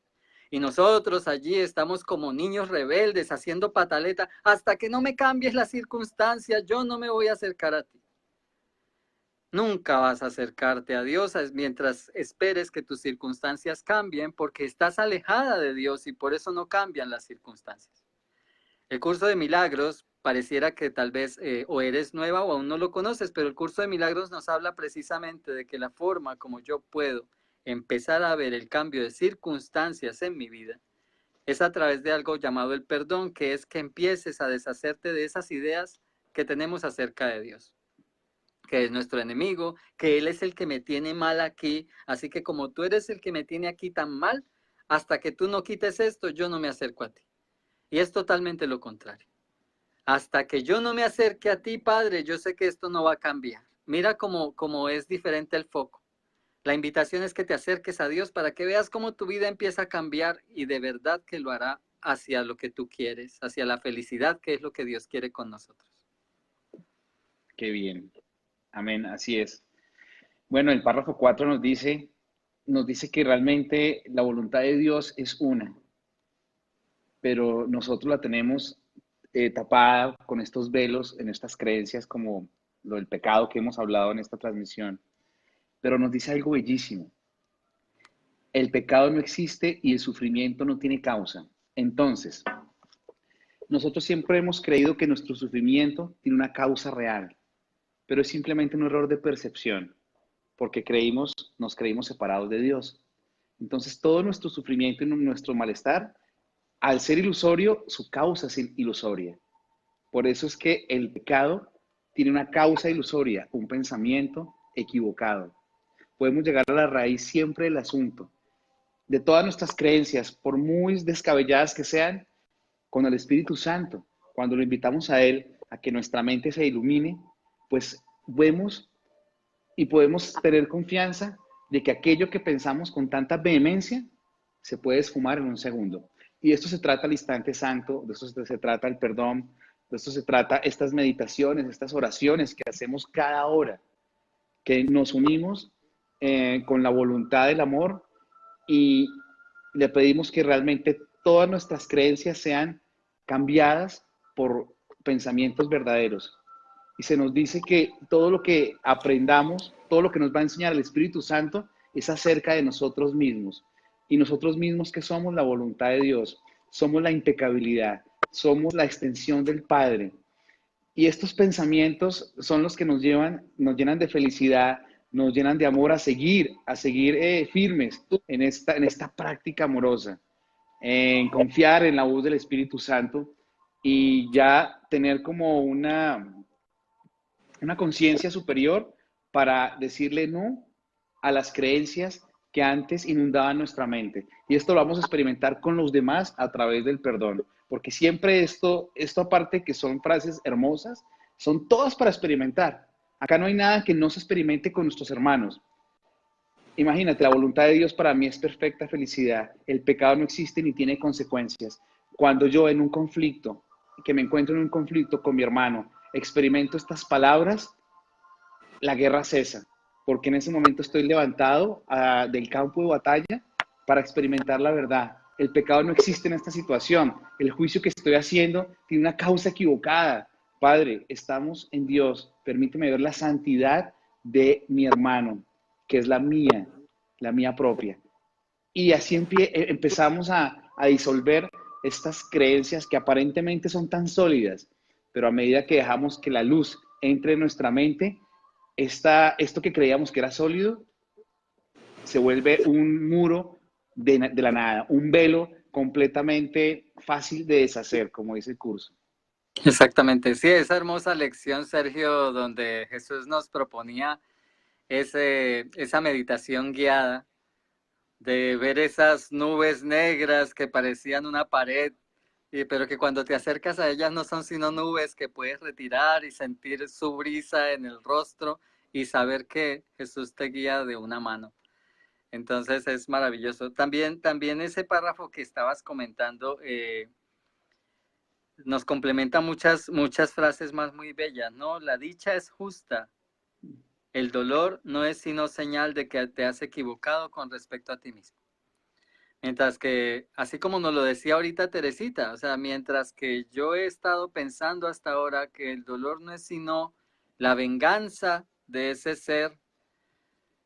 Speaker 2: Y nosotros allí estamos como niños rebeldes haciendo pataleta. Hasta que no me cambies las circunstancias, yo no me voy a acercar a ti. Nunca vas a acercarte a Dios mientras esperes que tus circunstancias cambien, porque estás alejada de Dios y por eso no cambian las circunstancias. El curso de milagros pareciera que tal vez o eres nueva o aún no lo conoces, pero el curso de milagros nos habla precisamente de que la forma como yo puedo empezar a ver el cambio de circunstancias en mi vida es a través de algo llamado el perdón, que es que empieces a deshacerte de esas ideas que tenemos acerca de Dios, que es nuestro enemigo, que Él es el que me tiene mal aquí, así que como tú eres el que me tiene aquí tan mal, hasta que tú no quites esto, yo no me acerco a ti. Y es totalmente lo contrario. Hasta que yo no me acerque a ti, Padre, yo sé que esto no va a cambiar. Mira cómo es diferente el foco. La invitación es que te acerques a Dios para que veas cómo tu vida empieza a cambiar y de verdad que lo hará hacia lo que tú quieres, hacia la felicidad, que es lo que Dios quiere con nosotros.
Speaker 3: Qué bien. Amén, así es. Bueno, el párrafo 4 nos dice que realmente la voluntad de Dios es una, pero nosotros la tenemos tapada con estos velos, en estas creencias como lo del pecado que hemos hablado en esta transmisión. Pero nos dice algo bellísimo. El pecado no existe y el sufrimiento no tiene causa. Entonces, nosotros siempre hemos creído que nuestro sufrimiento tiene una causa real, pero es simplemente un error de percepción, porque nos creímos separados de Dios. Entonces, todo nuestro sufrimiento y nuestro malestar, al ser ilusorio, su causa es ilusoria. Por eso es que el pecado tiene una causa ilusoria, un pensamiento equivocado. Podemos llegar a la raíz siempre del asunto. De todas nuestras creencias, por muy descabelladas que sean, con el Espíritu Santo, cuando lo invitamos a Él, a que nuestra mente se ilumine, pues vemos y podemos tener confianza de que aquello que pensamos con tanta vehemencia se puede esfumar en un segundo. Y esto se trata al instante santo, de esto se trata el perdón, de esto se trata estas meditaciones, estas oraciones que hacemos cada hora, que nos unimos con la voluntad del amor y le pedimos que realmente todas nuestras creencias sean cambiadas por pensamientos verdaderos. Y se nos dice que todo lo que aprendamos, todo lo que nos va a enseñar el Espíritu Santo es acerca de nosotros mismos. Y nosotros mismos que somos la voluntad de Dios, somos la impecabilidad, somos la extensión del Padre. Y estos pensamientos son los que nos llenan de felicidad, nos llenan de amor a seguir firmes en esta práctica amorosa, en confiar en la voz del Espíritu Santo y ya tener como una conciencia superior para decirle no a las creencias que antes inundaban nuestra mente. Y esto lo vamos a experimentar con los demás a través del perdón, porque siempre esto aparte que son frases hermosas, son todas para experimentar. Acá no hay nada que no se experimente con nuestros hermanos. Imagínate, la voluntad de Dios para mí es perfecta felicidad. El pecado no existe ni tiene consecuencias. Cuando yo en un conflicto, que me encuentro en un conflicto con mi hermano, experimento estas palabras, la guerra cesa, porque en ese momento estoy levantado del campo de batalla para experimentar la verdad. El pecado no existe en esta situación. El juicio que estoy haciendo tiene una causa equivocada. Padre, estamos en Dios. Permíteme ver la santidad de mi hermano, que es la mía propia. Y así empezamos a disolver estas creencias que aparentemente son tan sólidas, pero a medida que dejamos que la luz entre en nuestra mente, esto que creíamos que era sólido se vuelve un muro de la nada, un velo completamente fácil de deshacer, como dice el curso.
Speaker 2: Exactamente, sí, esa hermosa lección, Sergio, donde Jesús nos proponía esa meditación guiada de ver esas nubes negras que parecían una pared, pero que cuando te acercas a ellas no son sino nubes que puedes retirar y sentir su brisa en el rostro y saber que Jesús te guía de una mano. Entonces es maravilloso. También ese párrafo que estabas comentando, nos complementa muchas frases más muy bellas, ¿no? La dicha es justa. El dolor no es sino señal de que te has equivocado con respecto a ti mismo. Mientras que, así como nos lo decía ahorita Teresita, o sea, mientras que yo he estado pensando hasta ahora que el dolor no es sino la venganza de ese ser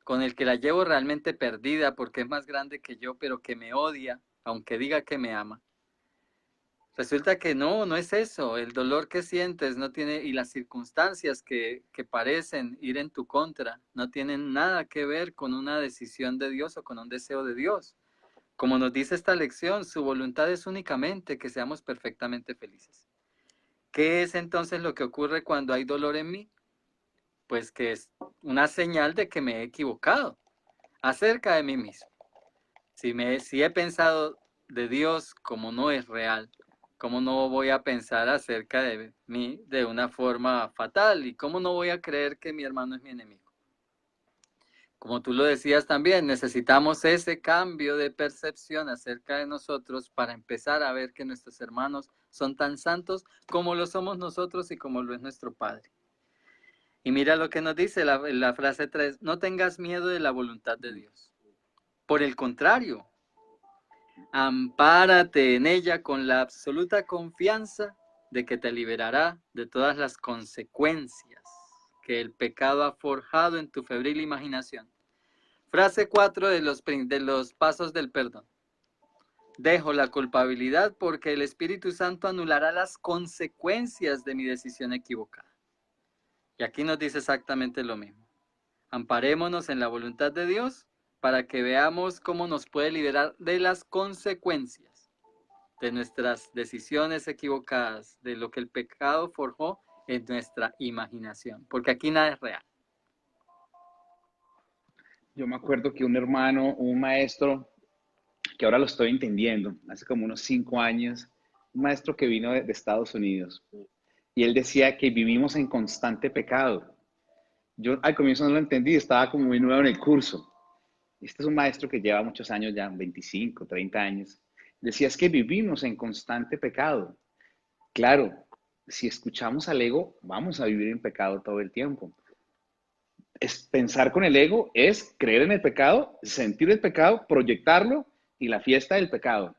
Speaker 2: con el que la llevo realmente perdida porque es más grande que yo, pero que me odia, aunque diga que me ama. Resulta que no es eso. El dolor que sientes no tiene, y las circunstancias que parecen ir en tu contra, no tienen nada que ver con una decisión de Dios o con un deseo de Dios. Como nos dice esta lección, su voluntad es únicamente que seamos perfectamente felices. ¿Qué es entonces lo que ocurre cuando hay dolor en mí? Pues que es una señal de que me he equivocado acerca de mí mismo. Si he pensado de Dios como no es real, ¿cómo no voy a pensar acerca de mí de una forma fatal? ¿Y cómo no voy a creer que mi hermano es mi enemigo? Como tú lo decías también, necesitamos ese cambio de percepción acerca de nosotros para empezar a ver que nuestros hermanos son tan santos como lo somos nosotros y como lo es nuestro Padre. Y mira lo que nos dice la frase 3, no tengas miedo de la voluntad de Dios. Por el contrario, ampárate en ella con la absoluta confianza de que te liberará de todas las consecuencias que el pecado ha forjado en tu febril imaginación. Frase 4 de los pasos del perdón. Dejo la culpabilidad porque el Espíritu Santo anulará las consecuencias de mi decisión equivocada. Y aquí nos dice exactamente lo mismo. Amparémonos en la voluntad de Dios para que veamos cómo nos puede liberar de las consecuencias de nuestras decisiones equivocadas, de lo que el pecado forjó en nuestra imaginación. Porque aquí nada es real.
Speaker 3: Yo me acuerdo que un hermano, un maestro, que ahora lo estoy entendiendo, hace como unos 5 años, un maestro que vino de Estados Unidos, y él decía que vivimos en constante pecado. Yo al comienzo no lo entendí, estaba como muy nuevo en el curso. Este es un maestro que lleva muchos años ya, 25, 30 años. Decía, es que vivimos en constante pecado. Claro, si escuchamos al ego, vamos a vivir en pecado todo el tiempo. Pensar con el ego es creer en el pecado, sentir el pecado, proyectarlo y la fiesta del pecado.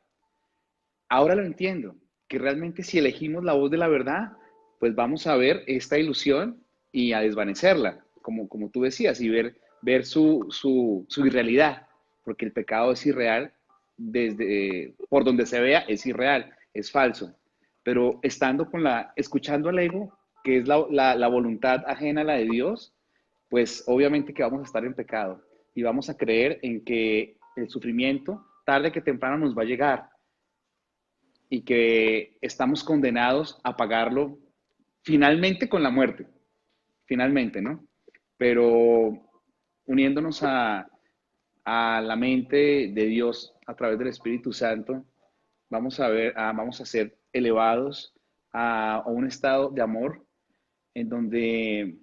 Speaker 3: Ahora lo entiendo, que realmente si elegimos la voz de la verdad, pues vamos a ver esta ilusión y a desvanecerla, como tú decías, y ver su irrealidad, porque el pecado es irreal, por donde se vea es irreal, es falso. Pero escuchando al ego, que es la voluntad ajena a la de Dios, pues obviamente que vamos a estar en pecado y vamos a creer en que el sufrimiento tarde que temprano nos va a llegar y que estamos condenados a pagarlo finalmente con la muerte, finalmente, ¿no? Pero uniéndonos a la mente de Dios a través del Espíritu Santo, vamos a ser elevados a un estado de amor en donde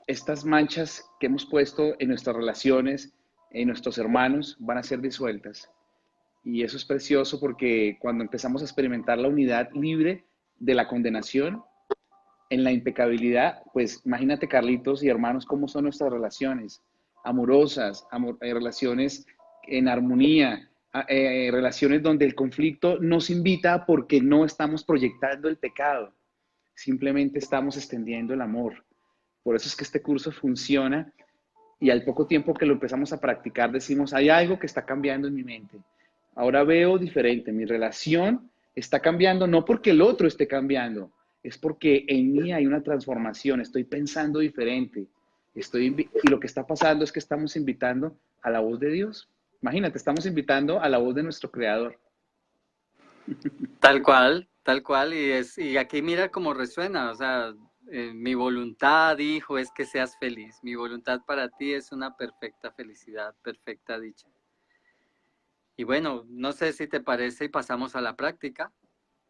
Speaker 3: estas manchas que hemos puesto en nuestras relaciones, en nuestros hermanos, van a ser disueltas. Y eso es precioso porque cuando empezamos a experimentar la unidad libre de la condenación, en la impecabilidad, pues imagínate, Carlitos y hermanos, cómo son nuestras relaciones amorosas, relaciones en armonía, relaciones donde el conflicto nos invita porque no estamos proyectando el pecado, simplemente estamos extendiendo el amor. Por eso es que este curso funciona y al poco tiempo que lo empezamos a practicar decimos, hay algo que está cambiando en mi mente. Ahora veo diferente, mi relación está cambiando no porque el otro esté cambiando, es porque en mí hay una transformación, estoy pensando diferente. Y lo que está pasando es que estamos invitando a la voz de Dios. Imagínate, estamos invitando a la voz de nuestro Creador.
Speaker 2: Tal cual, y aquí mira cómo resuena, o sea, mi voluntad, hijo, es que seas feliz. Mi voluntad para ti es una perfecta felicidad, perfecta dicha. Y bueno, no sé si te parece y pasamos a la práctica.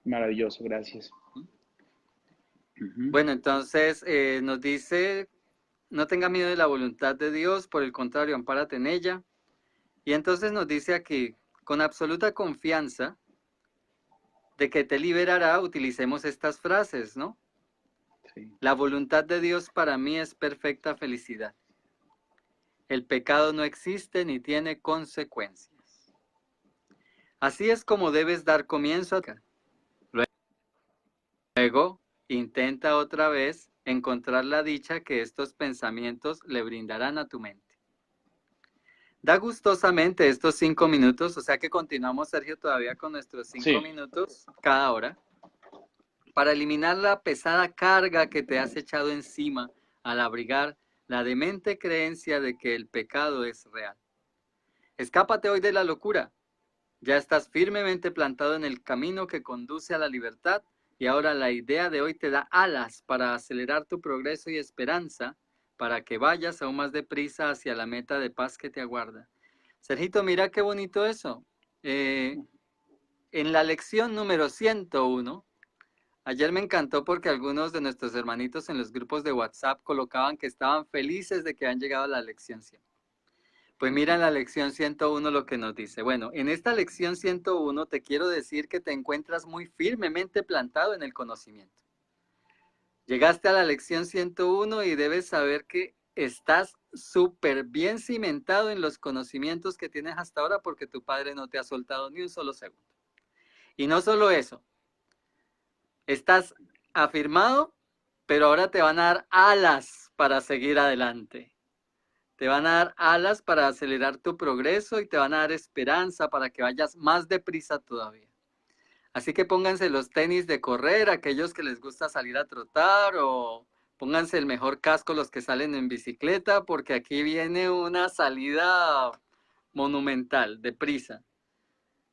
Speaker 3: Maravilloso, gracias.
Speaker 2: Bueno, entonces nos dice, no tenga miedo de la voluntad de Dios, por el contrario, ampárate en ella. Y entonces nos dice aquí, con absoluta confianza, de que te liberará, utilicemos estas frases, ¿no?
Speaker 3: Sí.
Speaker 2: La voluntad de Dios para mí es perfecta felicidad. El pecado no existe ni tiene consecuencias. Así es como debes dar comienzo a... Luego, intenta otra vez encontrar la dicha que estos pensamientos le brindarán a tu mente. Da gustosamente estos 5 minutos, o sea que continuamos, Sergio, todavía con nuestros 5
Speaker 3: Sí.
Speaker 2: minutos cada hora, para eliminar la pesada carga que te has echado encima al abrigar la demente creencia de que el pecado es real. Escápate hoy de la locura. Ya estás firmemente plantado en el camino que conduce a la libertad y ahora la idea de hoy te da alas para acelerar tu progreso y esperanza para que vayas aún más deprisa hacia la meta de paz que te aguarda. Sergito, mira qué bonito eso. En la lección número 101, ayer me encantó porque algunos de nuestros hermanitos en los grupos de WhatsApp colocaban que estaban felices de que han llegado a la lección 100. Pues mira en la lección 101 lo que nos dice. Bueno, en esta lección 101 te quiero decir que te encuentras muy firmemente plantado en el conocimiento. Llegaste a la lección 101 y debes saber que estás súper bien cimentado en los conocimientos que tienes hasta ahora porque tu padre no te ha soltado ni un solo segundo. Y no solo eso, estás afirmado, pero ahora te van a dar alas para seguir adelante. Te van a dar alas para acelerar tu progreso y te van a dar esperanza para que vayas más deprisa todavía. Así que pónganse los tenis de correr, aquellos que les gusta salir a trotar, o pónganse el mejor casco los que salen en bicicleta, porque aquí viene una salida monumental, deprisa.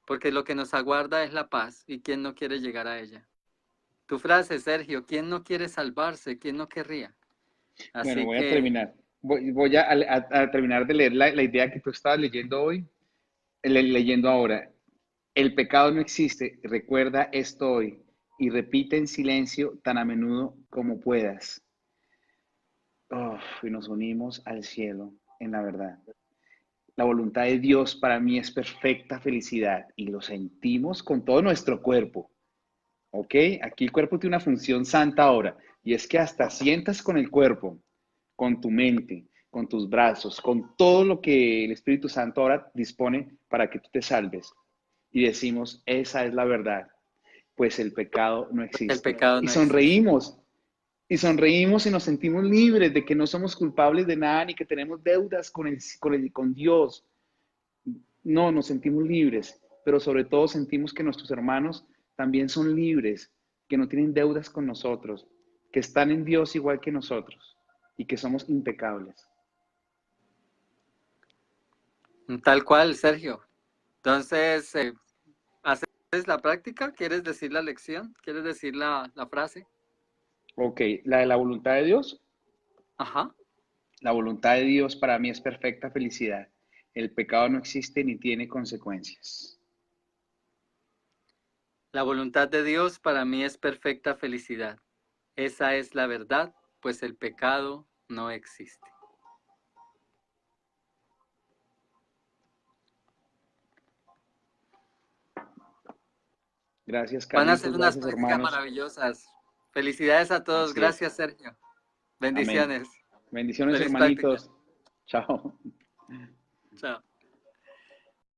Speaker 2: Porque lo que nos aguarda es la paz, y ¿quién no quiere llegar a ella? Tu frase, Sergio, ¿quién no quiere salvarse? ¿Quién no querría?
Speaker 3: Bueno,
Speaker 2: Así
Speaker 3: voy a
Speaker 2: que...
Speaker 3: terminar. Voy a terminar de leer la idea que tú estabas leyendo hoy, leyendo ahora. El pecado no existe. Recuerda esto hoy y repite en silencio tan a menudo como puedas. Y nos unimos al cielo en la verdad. La voluntad de Dios para mí es perfecta felicidad y lo sentimos con todo nuestro cuerpo. ¿Ok? Aquí el cuerpo tiene una función santa ahora y es que hasta sientas con el cuerpo, con tu mente, con tus brazos, con todo lo que el Espíritu Santo ahora dispone para que tú te salves. Y decimos, esa es la verdad, pues el pecado no
Speaker 2: El
Speaker 3: existe.
Speaker 2: pecado
Speaker 3: Y
Speaker 2: no existe.
Speaker 3: sonreímos, y nos sentimos libres de que no somos culpables de nada ni que tenemos deudas con Dios. No, nos sentimos libres, pero sobre todo sentimos que nuestros hermanos también son libres, que no tienen deudas con nosotros, que están en Dios igual que nosotros y que somos impecables.
Speaker 2: Tal cual, Sergio. Entonces, ¿haces la práctica? ¿Quieres decir la lección? ¿Quieres decir la frase?
Speaker 3: Ok, la de la voluntad de Dios.
Speaker 2: Ajá.
Speaker 3: La voluntad de Dios para mí es perfecta felicidad. El pecado no existe ni tiene consecuencias.
Speaker 2: La voluntad de Dios para mí es perfecta felicidad. Esa es la verdad, pues el pecado no existe.
Speaker 3: Gracias,
Speaker 2: Van a ser
Speaker 3: Carlitos.
Speaker 2: unas
Speaker 3: Gracias,
Speaker 2: prácticas
Speaker 3: hermanos.
Speaker 2: maravillosas. Felicidades a todos.
Speaker 3: Así es.
Speaker 2: Gracias, Sergio.
Speaker 3: Amén.
Speaker 2: Bendiciones.
Speaker 3: Bendiciones,
Speaker 2: Feliz práctica.
Speaker 3: hermanitos. Chao.
Speaker 2: Chao.